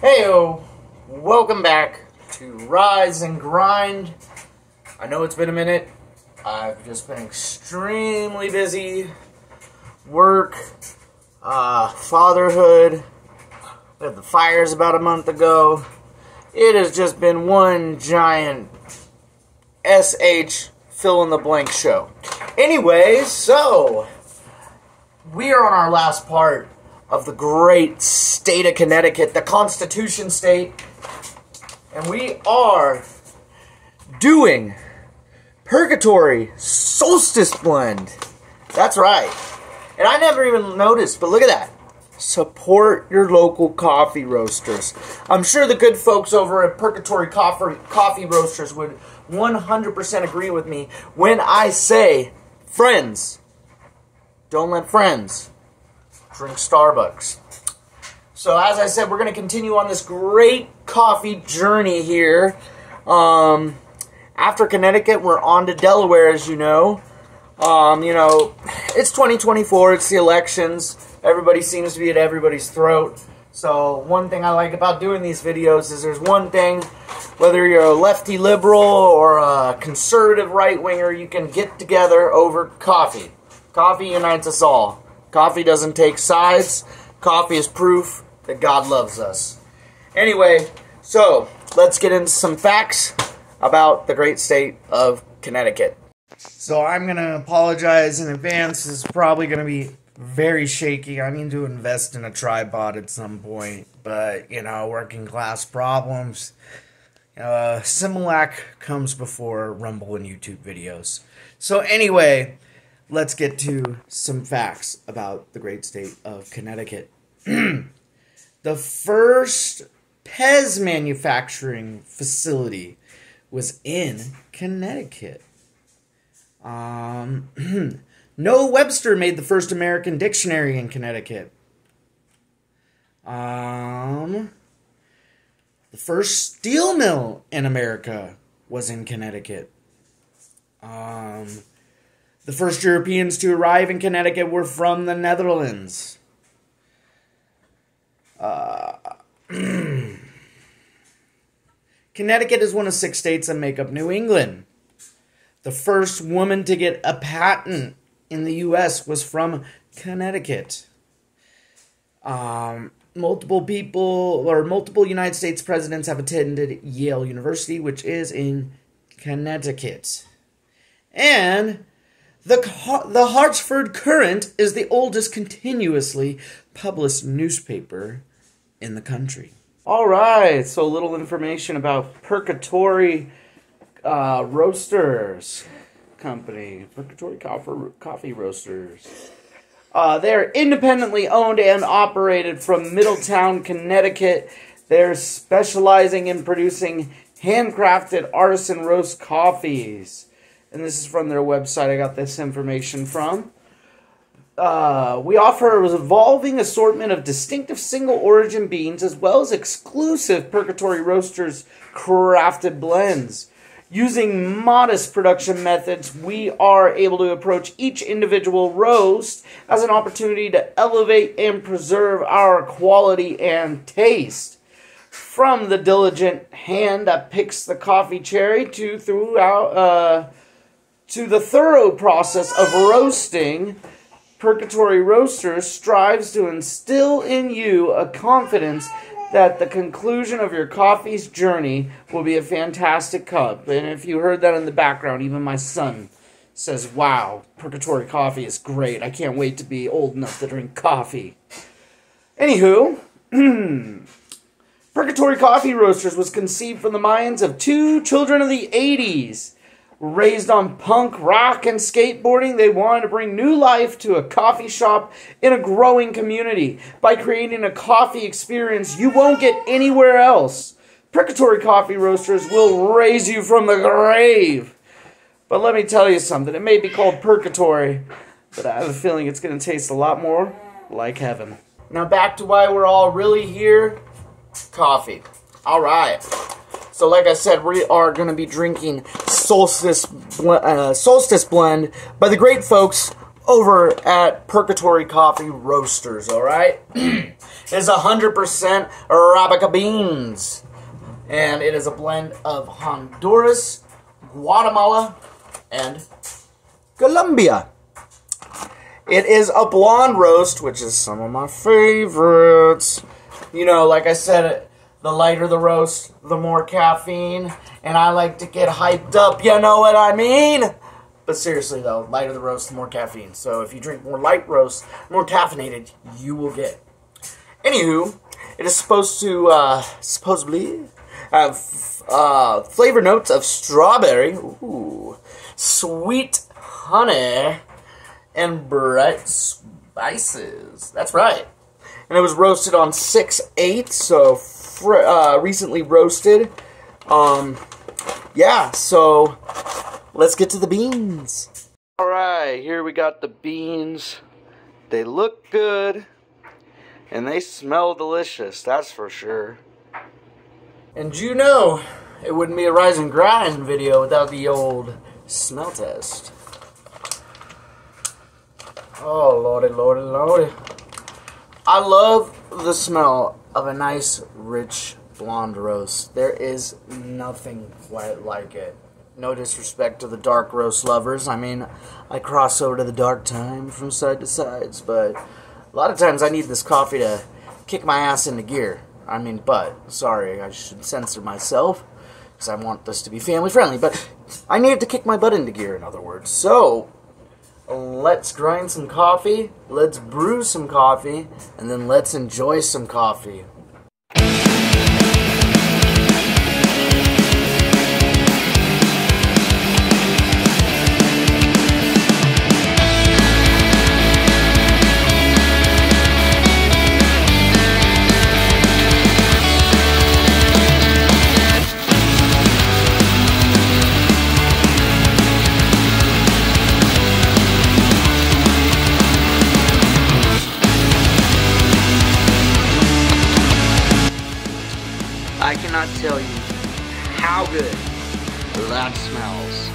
Heyo, welcome back to Rise and Grind. I know it's been a minute. I've just been extremely busy. Work, fatherhood. We had the fires about a month ago. It has just been one giant SH fill in the blank show. Anyways, so we are on our last part of the great state of Connecticut, the Constitution State, and we are doing Perkatory Solstice Blend. That's right. And I never even noticed, but look at that. Support your local coffee roasters. I'm sure the good folks over at Perkatory Coffee Roasters would 100% agree with me when I say, friends, don't let friends drink Starbucks. So as I said, we're going to continue on this great coffee journey here. After Connecticut, we're on to Delaware, as you know. It's 2024, it's the elections. Everybody seems to be at everybody's throat. So one thing I like about doing these videos is there's one thing, whether you're a lefty liberal or a conservative right-winger, you can get together over coffee. Coffee unites us all. Coffee doesn't take sides. Coffee is proof that God loves us. Anyway, so let's get into some facts about the great state of Connecticut. So I'm going to apologize in advance. This is probably going to be very shaky. I need to invest in a tripod at some point. But, working class problems. Similac comes before Rumble and YouTube videos. So anyway, let's get to some facts about the great state of Connecticut. The first Pez manufacturing facility was in Connecticut. Noah Webster made the first American dictionary in Connecticut. The first steel mill in America was in Connecticut. The first Europeans to arrive in Connecticut were from the Netherlands. Connecticut is one of 6 states that make up New England. The first woman to get a patent in the U.S. was from Connecticut. Multiple United States presidents have attended Yale University, which is in Connecticut. And the Hartford Courant is the oldest continuously published newspaper in the country. All right, so a little information about Perkatory Roasters Company. Perkatory Coffee Roasters. They're independently owned and operated from Middletown, Connecticut. They're specializing in producing handcrafted artisan roast coffees. And this is from their website. I got this information from. We offer a evolving assortment of distinctive single-origin beans as well as exclusive Perkatory Roasters crafted blends. Using modest production methods, we are able to approach each individual roast as an opportunity to elevate and preserve our quality and taste. From the diligent hand that picks the coffee cherry to the thorough process of roasting, Perkatory Roasters strives to instill in you a confidence that the conclusion of your coffee's journey will be a fantastic cup. And if you heard that in the background, even my son says, wow, Perkatory coffee is great. I can't wait to be old enough to drink coffee. Anywho, Perkatory Coffee Roasters was conceived from the minds of 2 children of the 80s. Raised on punk rock and skateboarding, they wanted to bring new life to a coffee shop in a growing community by creating a coffee experience you won't get anywhere else. Perkatory Coffee Roasters will raise you from the grave. But let me tell you something. It may be called Purgatory, but I have a feeling it's going to taste a lot more like heaven. Now back to why we're all really here. Coffee. All right. So like I said, we are going to be drinking Solstice Blend by the great folks over at Perkatory Coffee Roasters, alright? is 100% Arabica beans. And it is a blend of Honduras, Guatemala, and Colombia. It is a blonde roast, which is some of my favorites. You know, like I said, the lighter the roast, the more caffeine. And I like to get hyped up, you know what I mean? But seriously though, lighter the roast, the more caffeine. So if you drink more light roast, more caffeinated, you will get. Anywho, it is supposed to, supposedly have flavor notes of strawberry, ooh, sweet honey, and bright spices. That's right. And it was roasted on 6/8, so recently roasted. Yeah, so let's get to the beans. Alright, here we got the beans. They look good, and they smell delicious, that's for sure. And you know, it wouldn't be a Rise and Grind video without the old smell test. Oh, lordy, lordy, lordy. I love the smell of a nice, rich, blonde roast. There is nothing quite like it. No disrespect to the dark roast lovers. I mean, I cross over to the dark time from side to sides, but a lot of times I need this coffee to kick my ass into gear. I mean, sorry, I should censor myself, because I want this to be family friendly, but I needed to kick my butt into gear, in other words. So, let's grind some coffee, let's brew some coffee, and then let's enjoy some coffee. I cannot tell you how good that smells.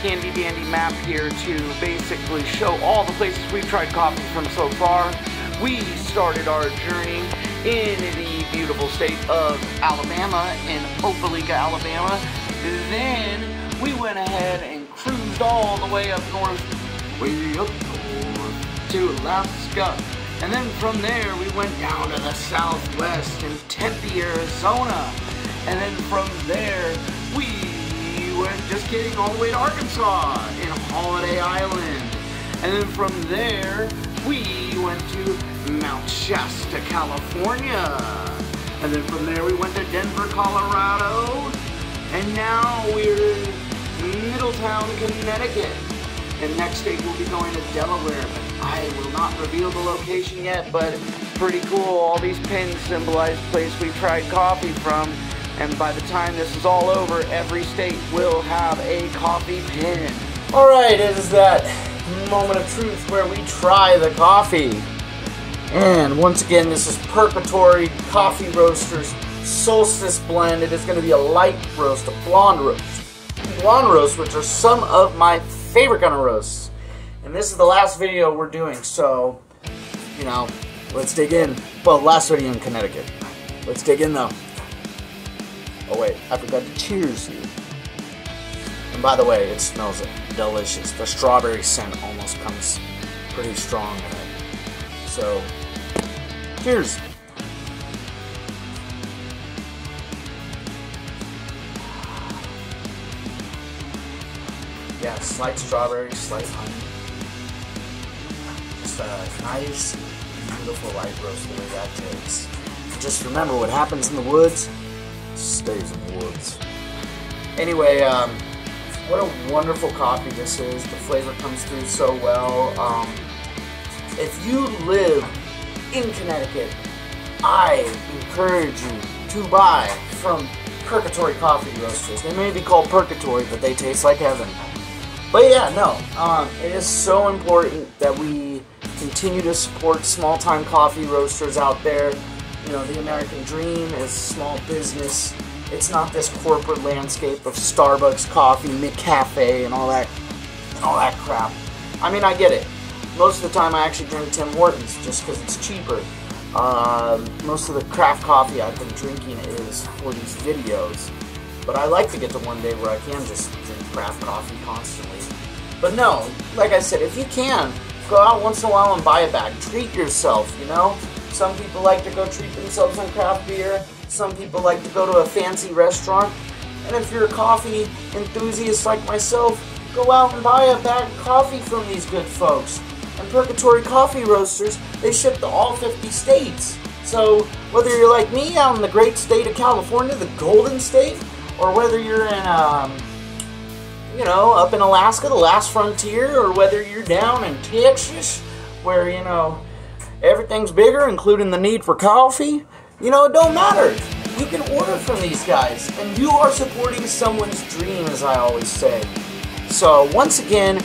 Handy dandy map here to basically show all the places we've tried coffee from so far. We started our journey in the beautiful state of Alabama, in Opelika, Alabama. Then we went ahead and cruised all the way up north, to Alaska. And then from there we went down to the southwest in Tempe, Arizona. And then from there we went, just kidding, all the way to Arkansas in Holiday Island. And then from there we went to Mount Shasta, California. And then from there we went to Denver, Colorado. And now we're in Middletown, Connecticut. And next week we'll be going to Delaware. I will not reveal the location yet, but pretty cool. All these pins symbolize the place we tried coffee from. And by the time this is all over, every state will have a coffee pin. Alright, it is that moment of truth where we try the coffee. And once again, this is Perkatory Coffee Roasters Solstice Blend. It is going to be a light roast, a blonde roast. Blonde roast, which are some of my favorite kind of roasts. And this is the last video we're doing, so, you know, let's dig in. Well, last video in Connecticut. Let's dig in, though. Oh, wait, I forgot to cheers you. And by the way, it smells delicious. The strawberry scent almost comes pretty strong in it. So, cheers. Yeah, slight strawberry, slight honey. Just a nice, beautiful light roast the way that tastes. Just remember, what happens in the woods stays in the woods. Anyway, what a wonderful coffee this is. The flavor comes through so well. If you live in Connecticut, I encourage you to buy from Perkatory Coffee Roasters. They may be called Purgatory, but they taste like heaven. But yeah, no, it is so important that we continue to support small-time coffee roasters out there. You know, the American dream is small business. It's not this corporate landscape of Starbucks coffee, McCafe, and all that crap. I mean, I get it. Most of the time I actually drink Tim Hortons just because it's cheaper. Most of the craft coffee I've been drinking is for these videos. But I like to get to one day where I can just drink craft coffee constantly. But no, like I said, if you can, go out once in a while and buy a bag. Treat yourself, you know? Some people like to go treat themselves on craft beer. Some people like to go to a fancy restaurant. And if you're a coffee enthusiast like myself, go out and buy a bag of coffee from these good folks. And Perkatory Coffee Roasters, they ship to all 50 states. So whether you're like me out in the great state of California, the Golden State, or whether you're in, you know, up in Alaska, the last frontier, or whether you're down in Texas, where, you know, everything's bigger, including the need for coffee, you know, it don't matter. You can order from these guys, and you are supporting someone's dream, as I always say. So, once again,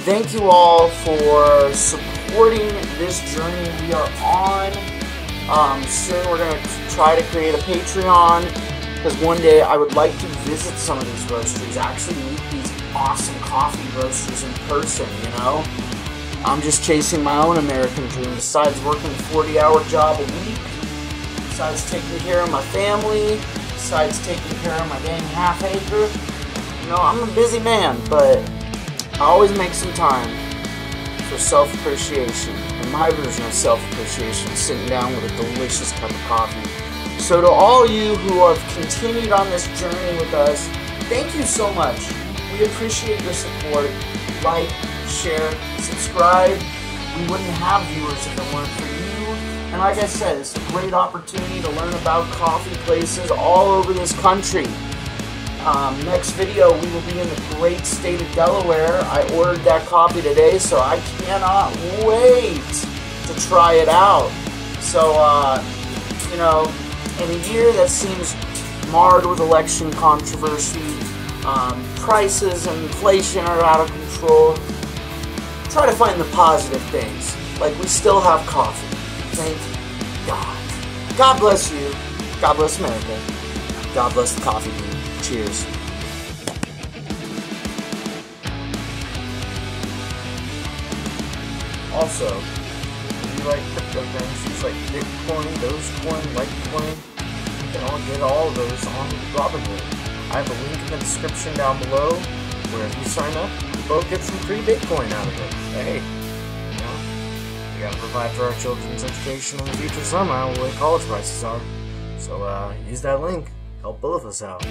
thank you all for supporting this journey we are on. Soon we're going to try to create a Patreon, because one day I would like to visit some of these roasteries, actually meet these awesome coffee roasters in person, you know? I'm just chasing my own American dream, besides working a 40-hour job a week, besides taking care of my family, besides taking care of my dang half-acre. You know, I'm a busy man, but I always make some time for self-appreciation. And my version of self-appreciation is sitting down with a delicious cup of coffee. So to all you who have continued on this journey with us, thank you so much. We appreciate your support. Like, share, subscribe. We wouldn't have viewers if it weren't for you. And like I said, it's a great opportunity to learn about coffee places all over this country. Next video, we will be in the great state of Delaware. I ordered that coffee today, so I cannot wait to try it out. So, you know, in a year that seems marred with election controversy, prices and inflation are out of control, try to find the positive things. Like, we still have coffee. Thank God. God bless you. God bless America. God bless the coffee bean. Cheers. Also, if you like cryptocurrencies like Bitcoin, Dogecoin, Litecoin, you can all get all of those on Robinhood. I have a link in the description down below where if you sign up, you both get some free Bitcoin out of it. Hey, you know, we gotta provide for our children's education in the future somehow, the way college prices are. So use that link. Help both of us out.